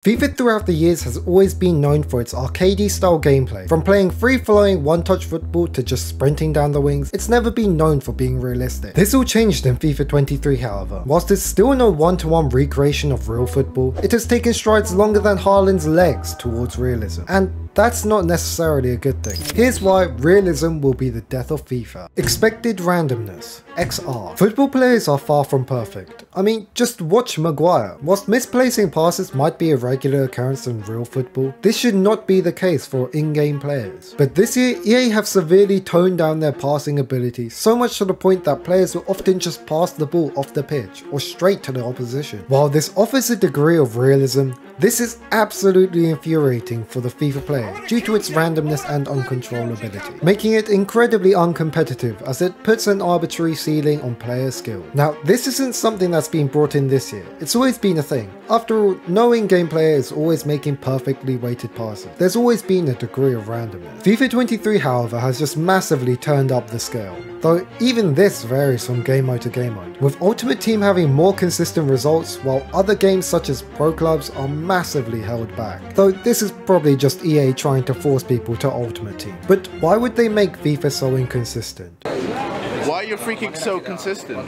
FIFA throughout the years has always been known for its arcadey style gameplay. From playing free-flowing one-touch football to just sprinting down the wings, it's never been known for being realistic. This all changed in FIFA 23 however. Whilst it's still no one-to-one recreation of real football, it has taken strides longer than Haaland's legs towards realism. And that's not necessarily a good thing. Here's why realism will be the death of FIFA. Expected randomness. XR. Football players are far from perfect. I mean, just watch Maguire. Whilst misplacing passes might be a regular occurrence in real football, this should not be the case for in-game players. But this year, EA have severely toned down their passing ability, so much to the point that players will often just pass the ball off the pitch or straight to the opposition. While this offers a degree of realism, this is absolutely infuriating for the FIFA player due to its randomness and uncontrollability, making it incredibly uncompetitive as it puts an arbitrary ceiling on player skill. Now, this isn't something that's been brought in this year, it's always been a thing. After all, no in-game player is always making perfectly weighted passes. There's always been a degree of randomness. FIFA 23 however has just massively turned up the scale, though even this varies from game mode to game mode, with Ultimate Team having more consistent results while other games such as Pro Clubs are massively held back. Though this is probably just EA trying to force people to Ultimate Team. But why would they make FIFA so inconsistent? Why are you freaking so consistent?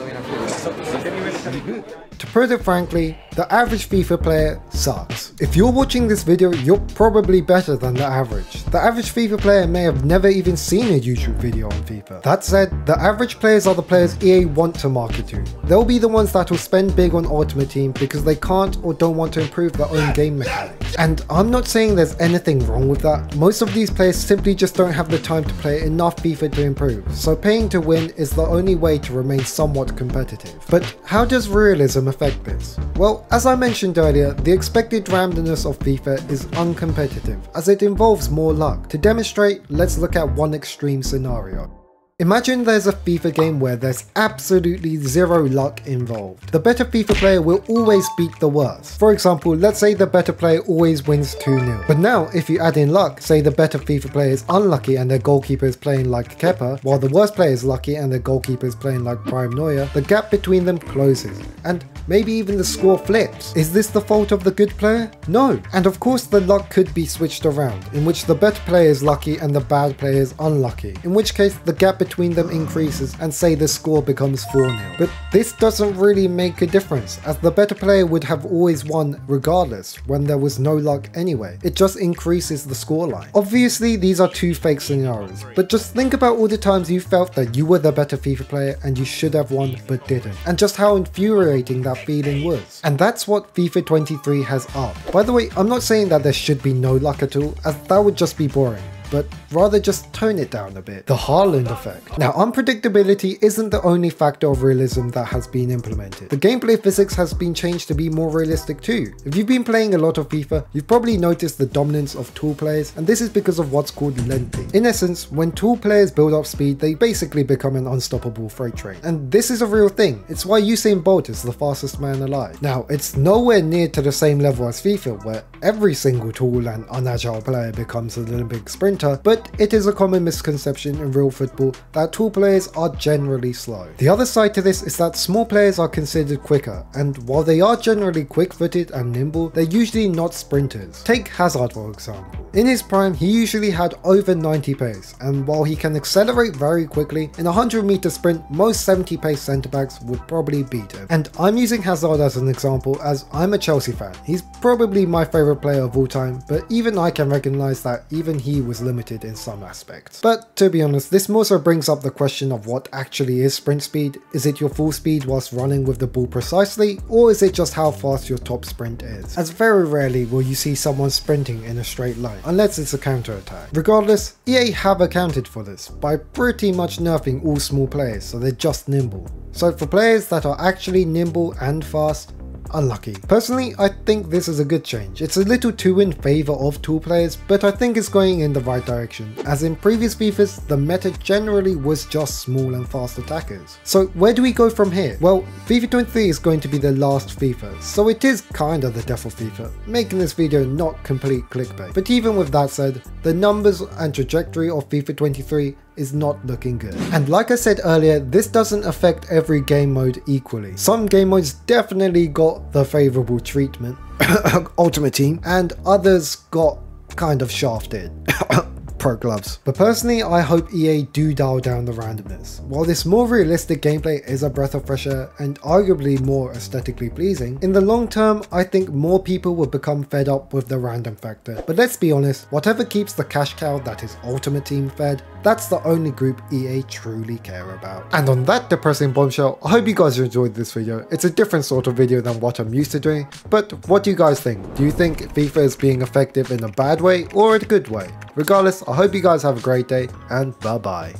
To put it frankly, the average FIFA player sucks. If you're watching this video, you're probably better than the average. The average FIFA player may have never even seen a YouTube video on FIFA. That said, the average players are the players EA want to market to. They'll be the ones that will spend big on Ultimate Team because they can't or don't want to improve their own game mechanics. And I'm not saying there's anything wrong with that. Most of these players simply just don't have the time to play enough FIFA to improve, so paying to win is the only way to remain somewhat competitive. But how does realism affect this? Well, as I mentioned earlier, the expected randomness of FIFA is uncompetitive as it involves more luck. To demonstrate, let's look at one extreme scenario. Imagine there's a FIFA game where there's absolutely zero luck involved. The better FIFA player will always beat the worse. For example, let's say the better player always wins 2-0. But now, if you add in luck, say the better FIFA player is unlucky and their goalkeeper is playing like Kepa, while the worst player is lucky and their goalkeeper is playing like Prime Neuer, the gap between them closes. And maybe even the score flips. Is this the fault of the good player? No. And of course the luck could be switched around, in which the better player is lucky and the bad player is unlucky, in which case the gap between them increases and say the score becomes 4-0. But this doesn't really make a difference, as the better player would have always won regardless when there was no luck anyway. It just increases the scoreline. Obviously these are two fake scenarios, but just think about all the times you felt that you were the better FIFA player and you should have won but didn't, and just how infuriating that feeling was. And that's what FIFA 23 has upped. By the way, I'm not saying that there should be no luck at all, as that would just be boring, but rather just tone it down a bit. The Haaland effect. Now, unpredictability isn't the only factor of realism that has been implemented. The gameplay physics has been changed to be more realistic too. If you've been playing a lot of FIFA, you've probably noticed the dominance of tool players, and this is because of what's called lengthing. In essence, when tool players build up speed, they basically become an unstoppable freight train. And this is a real thing. It's why Usain Bolt is the fastest man alive. Now, it's nowhere near to the same level as FIFA, where every single tool and unagile player becomes an Olympic sprinter, but it is a common misconception in real football that tall players are generally slow. The other side to this is that small players are considered quicker, and while they are generally quick-footed and nimble, they're usually not sprinters. Take Hazard for example. In his prime, he usually had over 90 pace, and while he can accelerate very quickly, in a 100-meter sprint, most 70 pace centre-backs would probably beat him. And I'm using Hazard as an example as I'm a Chelsea fan. He's probably my favourite player of all time, but even I can recognise that even he was limited in some aspects. But to be honest, this more so brings up the question of what actually is sprint speed. Is it your full speed whilst running with the ball precisely, or is it just how fast your top sprint is? As very rarely will you see someone sprinting in a straight line, unless it's a counter attack. Regardless, EA have accounted for this by pretty much nerfing all small players so they're just nimble. So for players that are actually nimble and fast, unlucky. Personally, I think this is a good change. It's a little too in favour of tool players, but I think it's going in the right direction, as in previous FIFAs, the meta generally was just small and fast attackers. So where do we go from here? Well, FIFA 23 is going to be the last FIFA, so it is kinda the death of FIFA, making this video not complete clickbait. But even with that said, the numbers and trajectory of FIFA 23 is not looking good. And like I said earlier, this doesn't affect every game mode equally. Some game modes definitely got the favourable treatment. Ultimate Team, and others got kind of shafted. Pro gloves. But personally, I hope EA do dial down the randomness. While this more realistic gameplay is a breath of fresh air and arguably more aesthetically pleasing, in the long term, I think more people will become fed up with the random factor. But let's be honest, whatever keeps the cash cow that is Ultimate Team fed, that's the only group EA truly care about. And on that depressing bombshell, I hope you guys enjoyed this video. It's a different sort of video than what I'm used to doing, but what do you guys think? Do you think FIFA is being effective in a bad way or a good way? Regardless, I hope you guys have a great day, and bye bye.